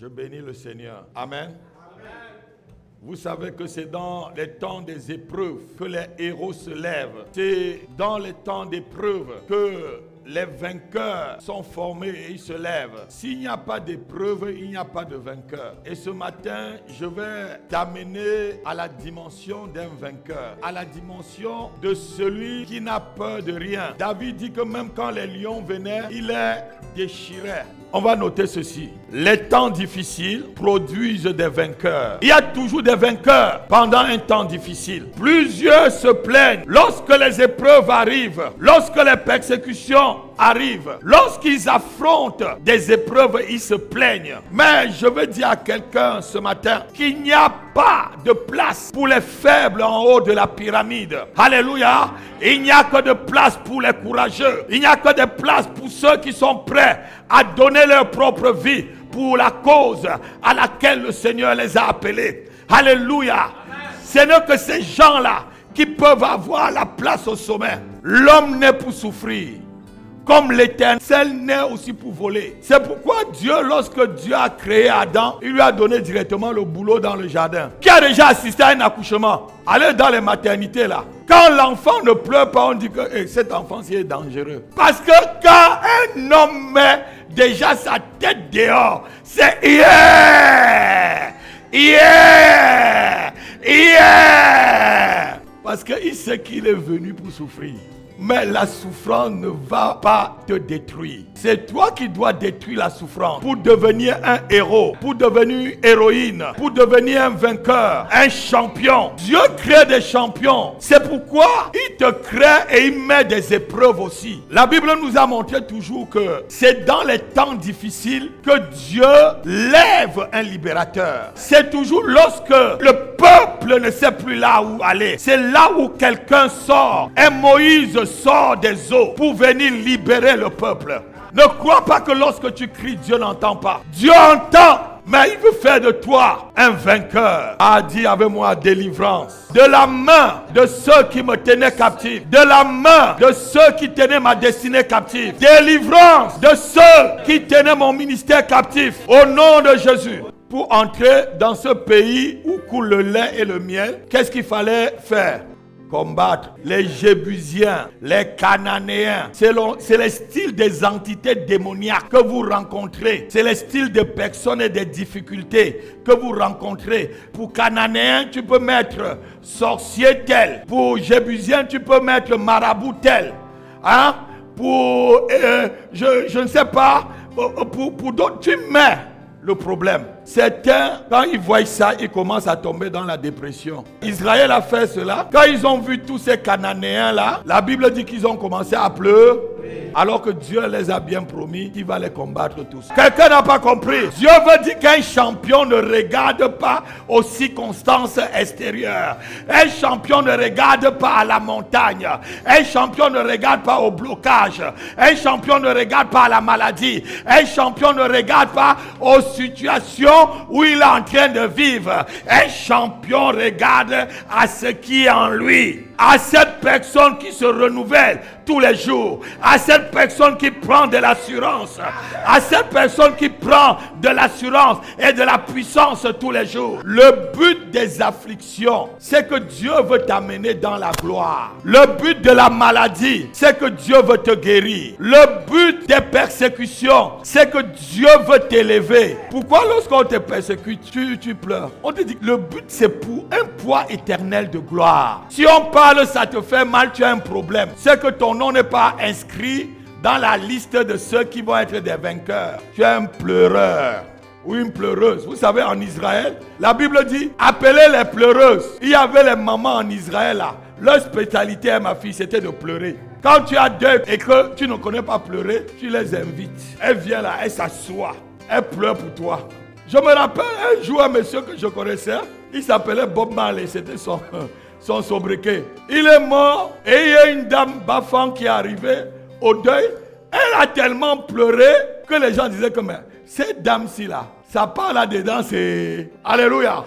Je bénis le Seigneur. Amen. Vous savez que c'est dans les temps des épreuves que les héros se lèvent. C'est dans les temps d'épreuves que les vainqueurs sont formés et ils se lèvent. S'il n'y a pas d'épreuve, il n'y a pas de vainqueur. Et ce matin, je vais t'amener à la dimension d'un vainqueur, à la dimension de celui qui n'a peur de rien. David dit que même quand les lions venaient, il les déchirait. On va noter ceci. Les temps difficiles produisent des vainqueurs. Il y a toujours des vainqueurs pendant un temps difficile. Plusieurs se plaignent lorsque les épreuves arrivent, lorsque les persécutions arrivent, lorsqu'ils affrontent des épreuves, ils se plaignent. Mais je veux dire à quelqu'un ce matin qu'il n'y a pas de place pour les faibles en haut de la pyramide. Alléluia. Il n'y a que de place pour les courageux. Il n'y a que de place pour ceux qui sont prêts à donner leur propre vie pour la cause à laquelle le Seigneur les a appelés. Alléluia. Ce n'est que ces gens-là qui peuvent avoir la place au sommet. L'homme naît pour souffrir, comme l'Éternel naît aussi pour voler. C'est pourquoi Dieu, lorsque Dieu a créé Adam, il lui a donné directement le boulot dans le jardin. Qui a déjà assisté à un accouchement? Allez dans les maternités là. Quand l'enfant ne pleure pas, on dit que cet enfant-ci est dangereux. Parce que quand un homme met déjà sa tête dehors, c'est parce qu'il sait qu'il est venu pour souffrir. Mais la souffrance ne va pas te détruire. C'est toi qui dois détruire la souffrance pour devenir un héros, pour devenir une héroïne, pour devenir un vainqueur, un champion. Dieu crée des champions. C'est pourquoi il te crée et il met des épreuves aussi. La Bible nous a montré toujours que c'est dans les temps difficiles que Dieu lève un libérateur. C'est toujours lorsque le peuple ne sait plus là où aller. C'est là où quelqu'un sort. Et Moïse sort des eaux pour venir libérer le peuple. Ne crois pas que lorsque tu cries, Dieu n'entend pas. Dieu entend, mais il veut faire de toi un vainqueur. A dit avec moi délivrance. De la main de ceux qui me tenaient captif. De la main de ceux qui tenaient ma destinée captive. Délivrance de ceux qui tenaient mon ministère captif. Au nom de Jésus. Pour entrer dans ce pays où coule le lait et le miel, qu'est-ce qu'il fallait faire? Combattre les Jébusiens, les Cananéens. C'est le style des entités démoniaques que vous rencontrez. C'est le style des personnes et des difficultés que vous rencontrez. Pour Cananéens, tu peux mettre sorcier tel. Pour Jébusien, tu peux mettre marabout tel. Hein? Pour, je ne sais pas, pour d'autres, tu mets le problème. Certains, quand ils voient ça, ils commencent à tomber dans la dépression. Israël a fait cela. Quand ils ont vu tous ces Cananéens-là, la Bible dit qu'ils ont commencé à pleurer. Alors que Dieu les a bien promis qu'il va les combattre tous. Quelqu'un n'a pas compris. Dieu veut dire qu'un champion ne regarde pas aux circonstances extérieures. Un champion ne regarde pas à la montagne. Un champion ne regarde pas au blocage. Un champion ne regarde pas à la maladie. Un champion ne regarde pas aux situations où il est en train de vivre. Un champion regarde à ce qui est en lui. À cette personne qui se renouvelle tous les jours. À cette personne qui prend de l'assurance. À cette personne qui prend de l'assurance et de la puissance tous les jours. Le but des afflictions, c'est que Dieu veut t'amener dans la gloire. Le but de la maladie, c'est que Dieu veut te guérir. Le but des persécutions, c'est que Dieu veut t'élever. Pourquoi lorsqu'on te persécute, tu pleures? On te dit que le but, c'est pour un poids éternel de gloire. Si on parle, ça te fait mal, tu as un problème. C'est que ton nom n'est pas inscrit dans la liste de ceux qui vont être des vainqueurs. Tu es un pleureur ou une pleureuse. Vous savez, en Israël, la Bible dit, appelez les pleureuses. Il y avait les mamans en Israël là. Leur spécialité, ma fille, c'était de pleurer. Quand tu as deuil et que tu ne connais pas pleurer, tu les invites. Elle vient là, elle s'assoit. Elle pleure pour toi. Je me rappelle un jour un monsieur que je connaissais. Il s'appelait Bob Marley. C'était son sobriquet. Il est mort et il y a une dame Bafan qui est arrivée au deuil. Elle a tellement pleuré que les gens disaient que mais, cette dame-ci là, ça part là-dedans, c'est... Alléluia. Amen.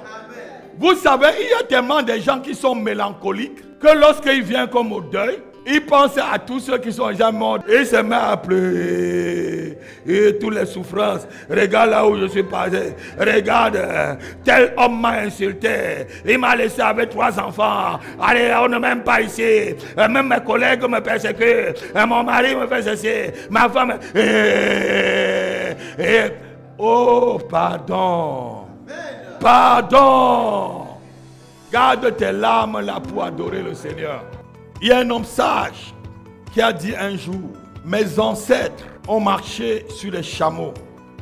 Vous savez, il y a tellement de gens qui sont mélancoliques que lorsqu'ils viennent comme au deuil, Il pense à tous ceux qui sont déjà morts. Il se met à pleurer. Et toutes les souffrances. Regarde là où je suis passé. Regarde, tel homme m'a insulté. Il m'a laissé avec 3 enfants. Allez, on n'est même pas ici. Même mes collègues me persécutent. Mon mari me fait ceci. Ma femme. Oh, pardon. Pardon. Garde tes larmes là pour adorer le Seigneur. Il y a un homme sage qui a dit un jour, mes ancêtres ont marché sur les chameaux.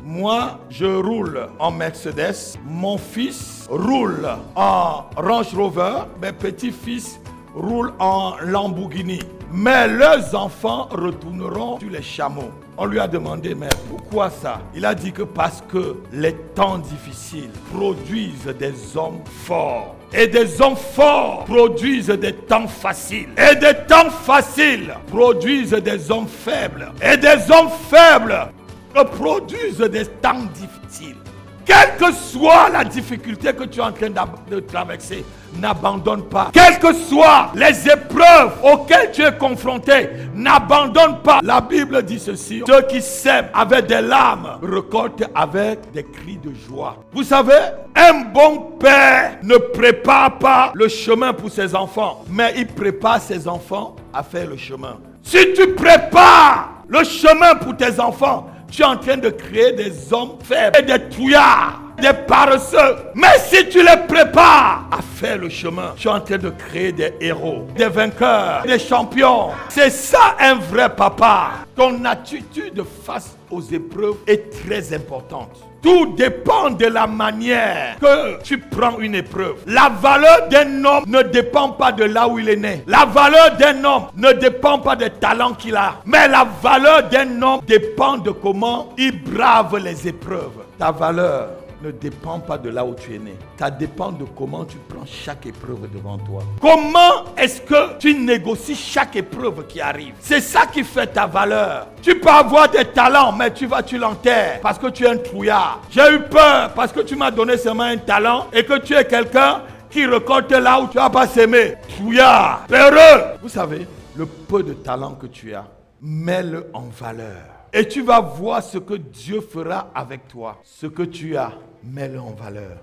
Moi, je roule en Mercedes. Mon fils roule en Range Rover. Mes petits-fils roulent en Lamborghini. Mais leurs enfants retourneront sur les chameaux. On lui a demandé, mais pourquoi ça? Il a dit que parce que les temps difficiles produisent des hommes forts. Et des hommes forts produisent des temps faciles. Et des temps faciles produisent des hommes faibles. Et des hommes faibles produisent des temps difficiles. Quelle que soit la difficulté que tu es en train de traverser, n'abandonne pas. Quelles que soient les épreuves auxquelles tu es confronté, n'abandonne pas. La Bible dit ceci, ceux qui sèment avec des larmes récoltent avec des cris de joie. Vous savez, un bon père ne prépare pas le chemin pour ses enfants, mais il prépare ses enfants à faire le chemin. Si tu prépares le chemin pour tes enfants, tu es en train de créer des hommes faibles et des trouillards, des paresseux. Mais si tu les prépares à faire le chemin, tu es en train de créer des héros, des vainqueurs, des champions. C'est ça un vrai papa. Ton attitude face aux épreuves est très importante. Tout dépend de la manière que tu prends une épreuve. La valeur d'un homme ne dépend pas de là où il est né. La valeur d'un homme ne dépend pas des talents qu'il a. Mais la valeur d'un homme dépend de comment il brave les épreuves. Ta valeur ne dépend pas de là où tu es né. Ça dépend de comment tu prends chaque épreuve devant toi. Comment est-ce que tu négocies chaque épreuve qui arrive? C'est ça qui fait ta valeur. Tu peux avoir des talents, mais tu l'enterres parce que tu es un trouillard. J'ai eu peur parce que tu m'as donné seulement un talent et que tu es quelqu'un qui récolte là où tu n'as pas semé. Trouillard, peureux. Vous savez, le peu de talent que tu as, mets-le en valeur. Et tu vas voir ce que Dieu fera avec toi. Ce que tu as, mets-le en valeur.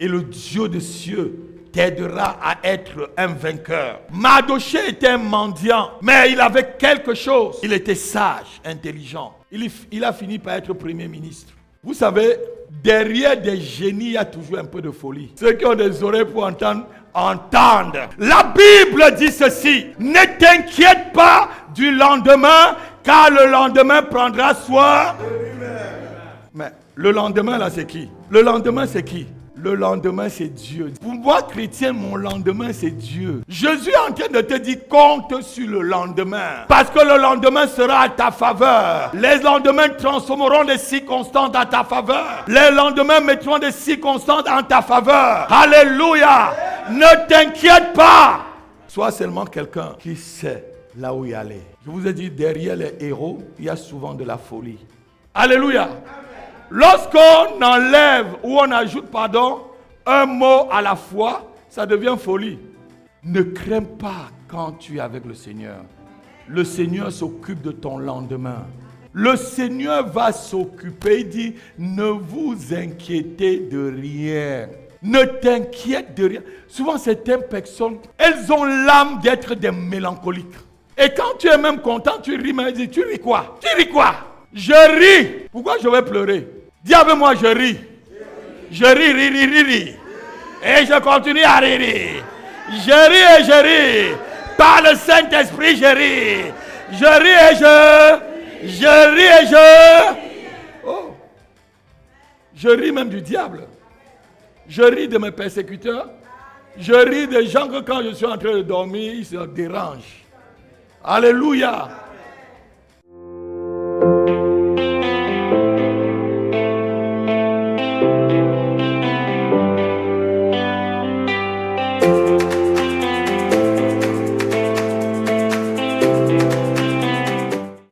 Et le Dieu des cieux t'aidera à être un vainqueur. Mardochée était un mendiant, mais il avait quelque chose. Il était sage, intelligent. Il a fini par être premier ministre. Vous savez, derrière des génies, il y a toujours un peu de folie. Ceux qui ont des oreilles pour entendre. La Bible dit ceci. Ne t'inquiète pas du lendemain, car le lendemain prendra soin. Mais le lendemain là c'est qui? Le lendemain c'est qui? Le lendemain c'est Dieu. Pour moi chrétien, mon lendemain c'est Dieu. Jésus est en train de te dire compte sur le lendemain. Parce que le lendemain sera à ta faveur. Les lendemains transformeront des circonstances à ta faveur. Les lendemains mettront des circonstances en ta faveur. Alléluia. Ne t'inquiète pas. Sois seulement quelqu'un qui sait là où y aller. Je vous ai dit, derrière les héros, il y a souvent de la folie. Alléluia. Lorsqu'on enlève ou on ajoute, un mot à la fois, ça devient folie. Ne crains pas quand tu es avec le Seigneur. Le Seigneur s'occupe de ton lendemain. Le Seigneur va s'occuper, il dit, ne vous inquiétez de rien. Ne t'inquiète de rien. Souvent, certaines personnes, elles ont l'âme d'être des mélancoliques. Et quand tu es même content, tu ris, mais dis, tu ris quoi? Tu ris quoi? Je ris. Pourquoi je vais pleurer? Dis avec moi, je ris. Je ris. Et je continue à rire. Je ris et je ris. Par le Saint-Esprit, je ris. Je ris et je ris et je... Oh. Je ris même du diable. Je ris de mes persécuteurs. Je ris des gens que quand je suis en train de dormir, ils se dérangent. Alléluia.